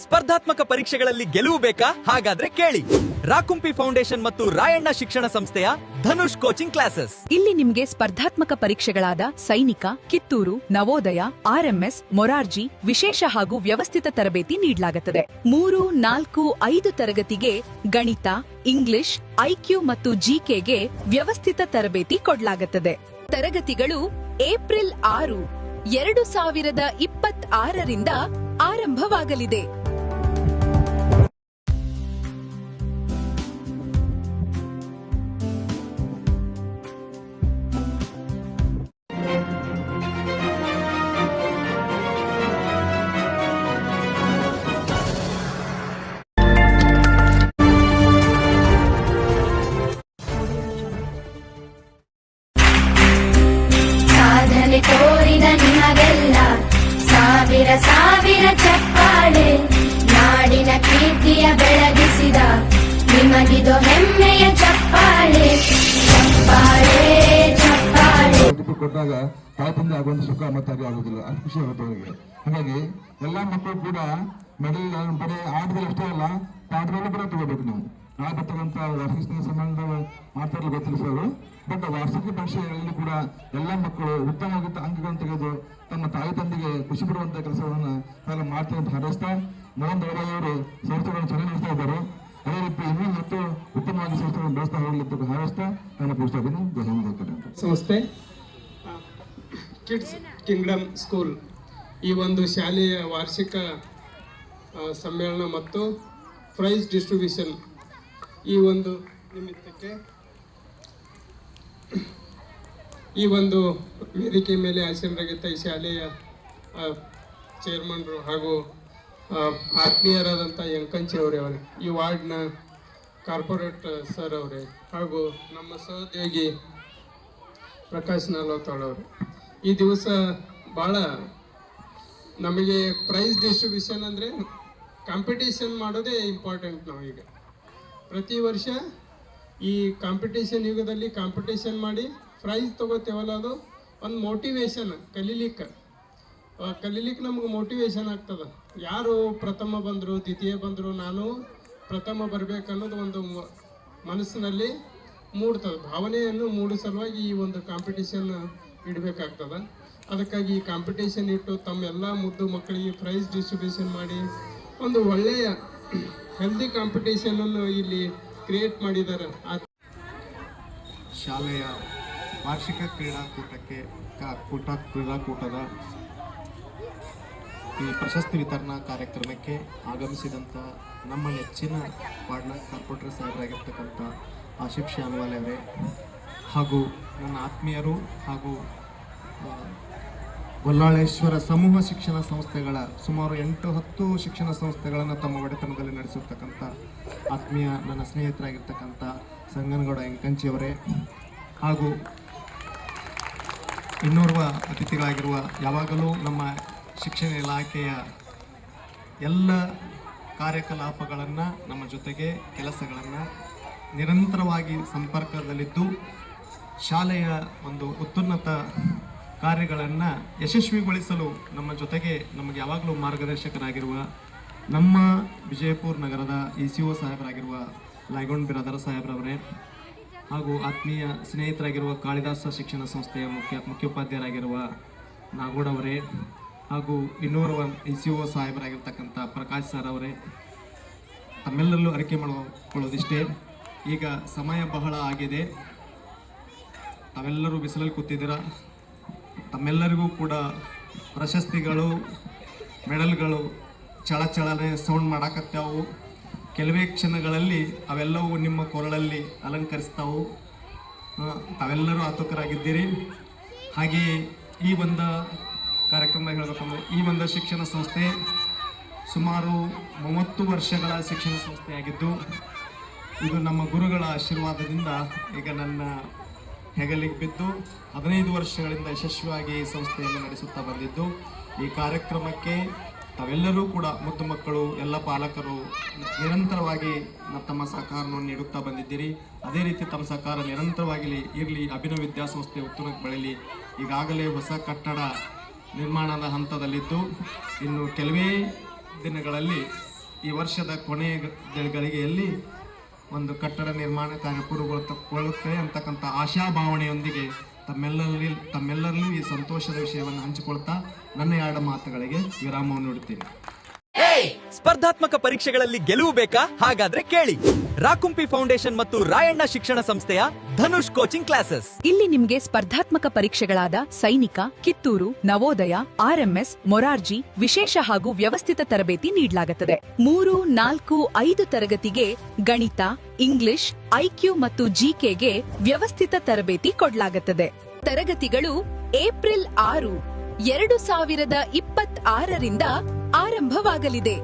ಸ್ಪರ್ಧಾತ್ಮಕ ಪರೀಕ್ಷೆಗಳಲ್ಲಿ ಗೆಲುವು ಬೇಕಾ? ಹಾಗಾದ್ರೆ ಕೇಳಿ ರಾಕುಂಪಿ ಫೌಂಡೇಶನ್ ಮತ್ತು ರಾಯಣ್ಣ ಶಿಕ್ಷಣ ಸಂಸ್ಥೆಯ ಧನುಷ್ ಕೋಚಿಂಗ್ ಕ್ಲಾಸಸ್. ಇಲ್ಲಿ ನಿಮ್ಗೆ ಸ್ಪರ್ಧಾತ್ಮಕ ಪರೀಕ್ಷೆಗಳಾದ ಸೈನಿಕ, ಕಿತ್ತೂರು, ನವೋದಯ, RMS, ಮೊರಾರ್ಜಿ ವಿಶೇಷ ಹಾಗೂ ವ್ಯವಸ್ಥಿತ ತರಬೇತಿ ನೀಡಲಾಗುತ್ತದೆ. 3, 4, 5 ತರಗತಿಗೆ ಗಣಿತ, ಇಂಗ್ಲಿಷ್, IQ ಮತ್ತು GKಗೆ ವ್ಯವಸ್ಥಿತ ತರಬೇತಿ ಕೊಡಲಾಗುತ್ತದೆ. ತರಗತಿಗಳು ಏಪ್ರಿಲ್ 6, 2026ರಿಂದ ಆರಂಭವಾಗಲಿದೆ. ಸಾಧನೆ ತೋರಿದ ನಿಮಗೆಲ್ಲ ಸಾವಿರ ಸಾವಿರ ಚಪ್ಪಾಳೆ, ನಾಡಿನ ಕೀರ್ತಿಯ ಬೆಳಗಿಸಿದ ನಿಮಗಿದು ಹೆಮ್ಮೆಯ ಚಪ್ಪಾಳೆ, ಚಪ್ಪಾಳೆ ಚಪ್ಪಾಳೆ. ಕೊಟ್ಟಾಗ ತಾಯಿ ತಂದೆ ಆಗುವಂತ ಸುಖ ಮತ್ತೆ ಅದು ಆಗುದಿಲ್ಲ, ಅದು ಖುಷಿ ಆಗುತ್ತೆ ಅವರಿಗೆ. ಹಾಗಾಗಿ ಎಲ್ಲಾ ಮಕ್ಕಳು ಕೂಡ ಮೆಡಲ್ ಬರೀ ಆಟದಲ್ಲಿ ಅಷ್ಟೇ ಅಲ್ಲ, ಪಾಠದಲ್ಲೂ ಕೂಡ ತಗೋಬೇಕು. ನೀವು ಆಗತಕ್ಕಂಥ ವಾರ್ಷಿಕ ಸಂಬಂಧ ಮಾತಾಡಲು ಗೊತ್ತಿಲ್ಲ ಸರ್, ಬಟ್ ವಾರ್ಷಿಕ ಪರೀಕ್ಷೆಗಳಲ್ಲಿ ಕೂಡ ಎಲ್ಲ ಮಕ್ಕಳು ಉತ್ತಮವಾದ ಅಂಕಗಳನ್ನು ತೆಗೆದು ತಮ್ಮ ತಾಯಿ ತಂದೆಗೆ ಖುಷಿ ಪಡುವಂತ ಕೆಲಸವನ್ನು ತಾವು ಮಾಡ್ತಾರೆ ಅಂತ ಹಾರೈಸ್ತಾ, ಮೋಹನ್ ದೌಡಯ್ಯವರು ಸಂಸ್ಥೆಗಳನ್ನು ಚೆನ್ನಾಗಿ ನಡೆಸ್ತಾ ಇದ್ದಾರೆ. ಅದೇ ರೀತಿ ಇನ್ನೂ ಮತ್ತು ಉತ್ತಮವಾಗಿ ಸಂಸ್ಥೆಗಳನ್ನು ಬೆಳೆಸ್ತಾ ಹೋಗಲಿಕ್ಕೆ ಹಾರೈಸ್ತಾ ನಾನು ಪೂಜ್ತಾ ಇದ್ದೀನಿ. ಜಯ ಹಿಂದ್. ಸಂಸ್ಥೆ ಕಿಡ್ಸ್ ಕಿಂಗ್ಡಮ್ ಸ್ಕೂಲ್ ಈ ಒಂದು ಶಾಲೆಯ ವಾರ್ಷಿಕ ಸಮ್ಮೇಳನ ಮತ್ತು ಪ್ರೈಸ್ ಡಿಸ್ಟ್ರಿಬ್ಯೂಷನ್ ಈ ಒಂದು ನಿಮಿತ್ತಕ್ಕೆ ಈ ಒಂದು ವೇದಿಕೆ ಮೇಲೆ ಆಸೀನರಾಗಿದ್ದ ಈ ಶಾಲೆಯ ಚೇರ್ಮನ್ರು ಹಾಗೂ ಆತ್ಮೀಯರಾದಂಥ ಯಂಕಂಚಿ ಅವರೇ, ಈ ವಾರ್ಡ್ನ ಕಾರ್ಪೊರೇಟ್ ಸರ್ ಅವರೇ, ಹಾಗೂ ನಮ್ಮ ಸಹೋದ್ಯೋಗಿ ಪ್ರಕಾಶ್ ನಾಲೋತಾಳ್ ಅವರು. ಈ ದಿವಸ ಭಾಳ ನಮಗೆ ಪ್ರೈಸ್ ಡಿಸ್ಟ್ರಿಬ್ಯೂಷನ್ ಅಂದರೆ ಕಾಂಪಿಟೇಷನ್ ಮಾಡೋದೇ ಇಂಪಾರ್ಟೆಂಟ್. ನಾವೀಗ ಪ್ರತಿ ವರ್ಷ ಈ ಕಾಂಪಿಟೇಷನ್ ಯುಗದಲ್ಲಿ ಕಾಂಪಿಟೇಷನ್ ಮಾಡಿ ಪ್ರೈಸ್ ತೊಗೋತೇವಲ್ಲ, ಅದು ಒಂದು ಮೋಟಿವೇಶನ್, ಕಲೀಲಿಕ್ಕೆ ನಮ್ಗೆ ಮೋಟಿವೇಶನ್ ಆಗ್ತದೆ. ಯಾರು ಪ್ರಥಮ ಬಂದರು, ದ್ವಿತೀಯ ಬಂದರು, ನಾನು ಪ್ರಥಮ ಬರಬೇಕನ್ನೋದು ಒಂದು ಮನಸ್ಸಿನಲ್ಲಿ ಮೂಡ್ತದೆ. ಭಾವನೆಯನ್ನು ಮೂಡೋ ಸಲುವಾಗಿ ಈ ಒಂದು ಕಾಂಪಿಟೇಷನ್ ಇಡಬೇಕಾಗ್ತದೆ. ಅದಕ್ಕಾಗಿ ಈ ಕಾಂಪಿಟೇಷನ್ ಇಟ್ಟು ತಮ್ಮೆಲ್ಲ ಮುದ್ದು ಮಕ್ಕಳಿಗೆ ಪ್ರೈಸ್ ಡಿಸ್ಟ್ರಿಬ್ಯೂಷನ್ ಮಾಡಿ ಒಂದು ಒಳ್ಳೆಯ ಹೆಲ್ದಿ ಕಾಂಪಿಟೇಷನನ್ನು ಇಲ್ಲಿ ಕ್ರಿಯೇಟ್ ಮಾಡಿದ್ದಾರೆ. ಶಾಲೆಯ ವಾರ್ಷಿಕ ಕ್ರೀಡಾಕೂಟದ ಈ ಪ್ರಶಸ್ತಿ ವಿತರಣಾ ಕಾರ್ಯಕ್ರಮಕ್ಕೆ ಆಗಮಿಸಿದಂಥ ನಮ್ಮ ನೆಚ್ಚಿನ ವಾರ್ಡ್ನ ಕಾರ್ಪೊರೇಟರ್ ಸಾಹೇಬರಾಗಿರ್ತಕ್ಕಂಥ ಆಶಿಫ್ ಶಾನ್ವಾಲೆ ಅವರೇ, ಹಾಗೂ ನನ್ನ ಆತ್ಮೀಯರು ಹಾಗೂ ಗೊಲ್ಲಾಳೇಶ್ವರ ಸಮೂಹ ಶಿಕ್ಷಣ ಸಂಸ್ಥೆಗಳ ಸುಮಾರು 8-10 ಶಿಕ್ಷಣ ಸಂಸ್ಥೆಗಳನ್ನು ತಮ್ಮ ಒಡೆತನದಲ್ಲಿ ನಡೆಸಿರ್ತಕ್ಕಂಥ ಆತ್ಮೀಯ ನನ್ನ ಸ್ನೇಹಿತರಾಗಿರ್ತಕ್ಕಂಥ ಸಂಗನಗೌಡ ಯಂಕಂಚಿಯವರೇ, ಹಾಗೂ ಇನ್ನೋರ್ವ ಅತಿಥಿಗಳಾಗಿರುವ ಯಾವಾಗಲೂ ನಮ್ಮ ಶಿಕ್ಷಣ ಇಲಾಖೆಯ ಎಲ್ಲ ಕಾರ್ಯಕಲಾಪಗಳನ್ನು, ನಮ್ಮ ಜೊತೆಗೆ ಕೆಲಸಗಳನ್ನು ನಿರಂತರವಾಗಿ ಸಂಪರ್ಕದಲ್ಲಿದ್ದು ಶಾಲೆಯ ಒಂದು ಉತ್ತುನ್ನತ ಕಾರ್ಯಗಳನ್ನು ಯಶಸ್ವಿಗೊಳಿಸಲು ನಮ್ಮ ಜೊತೆಗೆ ನಮಗೆ ಯಾವಾಗಲೂ ಮಾರ್ಗದರ್ಶಕರಾಗಿರುವ ನಮ್ಮ ವಿಜಯಪುರ ನಗರದ ECO ಸಾಹೇಬರಾಗಿರುವ ಲೈಗೊಂಡ್ ಬಿರಾದರ ಸಾಹೇಬ್ರವರೇ, ಹಾಗೂ ಆತ್ಮೀಯ ಸ್ನೇಹಿತರಾಗಿರುವ ಕಾಳಿದಾಸ ಶಿಕ್ಷಣ ಸಂಸ್ಥೆಯ ಮುಖ್ಯೋಪಾಧ್ಯಾಯರಾಗಿರುವ ನಾಗೋಡ್ ಅವರೇ, ಹಾಗೂ ಇನ್ನೋರ್ವ ECO ಸಾಹೇಬರಾಗಿರ್ತಕ್ಕಂಥ ಪ್ರಕಾಶ್ ಸರ್ ಅವರೇ, ತಮ್ಮೆಲ್ಲರಲ್ಲೂ ಅರಿಕೆ ಮಾಡಿಕೊಳ್ಳೋದಿಷ್ಟೇ. ಈಗ ಸಮಯ ಬಹಳ ಆಗಿದೆ, ತಾವೆಲ್ಲರೂ ಬಿಸಿಲಲ್ಲಿ ಕೂತಿದ್ದೀರಾ. ತಮ್ಮೆಲ್ಲರಿಗೂ ಕೂಡ ಪ್ರಶಸ್ತಿಗಳು, ಮೆಡಲ್ಗಳು ಚಳಚಳನೆ ಸೌಂಡ್ ಮಾಡಾಕತ್ತಾವು. ಕೆಲವೇ ಕ್ಷಣಗಳಲ್ಲಿ ಅವೆಲ್ಲವೂ ನಿಮ್ಮ ಕೊರಳಲ್ಲಿ ಅಲಂಕರಿಸ್ತಾವು. ತಾವೆಲ್ಲರೂ ಆತುಕರಾಗಿದ್ದೀರಿ. ಹಾಗೆಯೇ ಈ ಒಂದು ಕಾರ್ಯಕ್ರಮ ಹೇಳಬೇಕಂದ್ರೆ, ಈ ಒಂದು ಶಿಕ್ಷಣ ಸಂಸ್ಥೆ ಸುಮಾರು 30 ವರ್ಷಗಳ ಶಿಕ್ಷಣ ಸಂಸ್ಥೆಯಾಗಿದ್ದು, ಇದು ನಮ್ಮ ಗುರುಗಳ ಆಶೀರ್ವಾದದಿಂದ ಈಗ ನನ್ನ ಹೆಗಲಿಗೆ ಬಿದ್ದು 15 ವರ್ಷಗಳಿಂದ ಯಶಸ್ವಿಯಾಗಿ ಈ ಸಂಸ್ಥೆಯನ್ನು ನಡೆಸುತ್ತಾ ಬಂದಿದ್ದು. ಈ ಕಾರ್ಯಕ್ರಮಕ್ಕೆ ತಾವೆಲ್ಲರೂ ಕೂಡ ಮುದ್ದು ಮಕ್ಕಳು, ಎಲ್ಲ ಪಾಲಕರು ನಿರಂತರವಾಗಿ ತಮ್ಮ ಸಹಕಾರವನ್ನು ನೀಡುತ್ತಾ ಬಂದಿದ್ದೀರಿ. ಅದೇ ರೀತಿ ತಮ್ಮ ಸಹಕಾರ ನಿರಂತರವಾಗಿ ಇರಲಿ. ಅಭಿನವ ವಿದ್ಯಾಸಂಸ್ಥೆ ಉತ್ತುಂಗಕ್ಕೆ ಬೆಳೀಲಿ. ಈಗಾಗಲೇ ಹೊಸ ಕಟ್ಟಡ ನಿರ್ಮಾಣದ ಹಂತದಲ್ಲಿದ್ದು, ಇನ್ನು ಕೆಲವೇ ದಿನಗಳಲ್ಲಿ ಈ ವರ್ಷದ ಕೊನೆಯ ಗಳಿಗೆಯಲ್ಲಿ ಒಂದು ಕಟ್ಟಡ ನಿರ್ಮಾಣ ಕಾರ್ಯ ಪೂರ್ಣಗೊಳ್ಳುತ್ತದೆ ಅಂತಕ್ಕಂಥ ಆಶಾಭಾವನೆಯೊಂದಿಗೆ ತಮ್ಮೆಲ್ಲರಲ್ಲೂ ಈ ಸಂತೋಷದ ವಿಷಯವನ್ನು ಹಂಚಿಕೊಳ್ತಾ ನನ್ನ 2 ಮಾತುಗಳಿಗೆ ವಿರಾಮವನ್ನು ನೀಡುತ್ತೇನೆ. ಸ್ಪರ್ಧಾತ್ಮಕ ಪರೀಕ್ಷೆಗಳಲ್ಲಿ ಗೆಲುವು ಬೇಕಾ? ಹಾಗಾದ್ರೆ ಕೇಳಿ ರಾಕುಂಪಿ ಫೌಂಡೇಶನ್ ಮತ್ತು ರಾಯಣ್ಣ ಶಿಕ್ಷಣ ಸಂಸ್ಥೆಯ ಧನುಷ್ ಕೋಚಿಂಗ್ ಕ್ಲಾಸಸ್. ಇಲ್ಲಿ ನಿಮ್ಗೆ ಸ್ಪರ್ಧಾತ್ಮಕ ಪರೀಕ್ಷೆಗಳಾದ ಸೈನಿಕ, ಕಿತ್ತೂರು, ನವೋದಯ, RMS, ಮೊರಾರ್ಜಿ ವಿಶೇಷ ಹಾಗೂ ವ್ಯವಸ್ಥಿತ ತರಬೇತಿ ನೀಡಲಾಗುತ್ತದೆ. 3, 4, 5 ತರಗತಿಗೆ ಗಣಿತ, ಇಂಗ್ಲಿಷ್, IQ ಮತ್ತು GKಗೆ ವ್ಯವಸ್ಥಿತ ತರಬೇತಿ ಕೊಡಲಾಗುತ್ತದೆ. ತರಗತಿಗಳು ಏಪ್ರಿಲ್ 6, 2026ರಿಂದ ಆರಂಭವಾಗಲಿದೆ.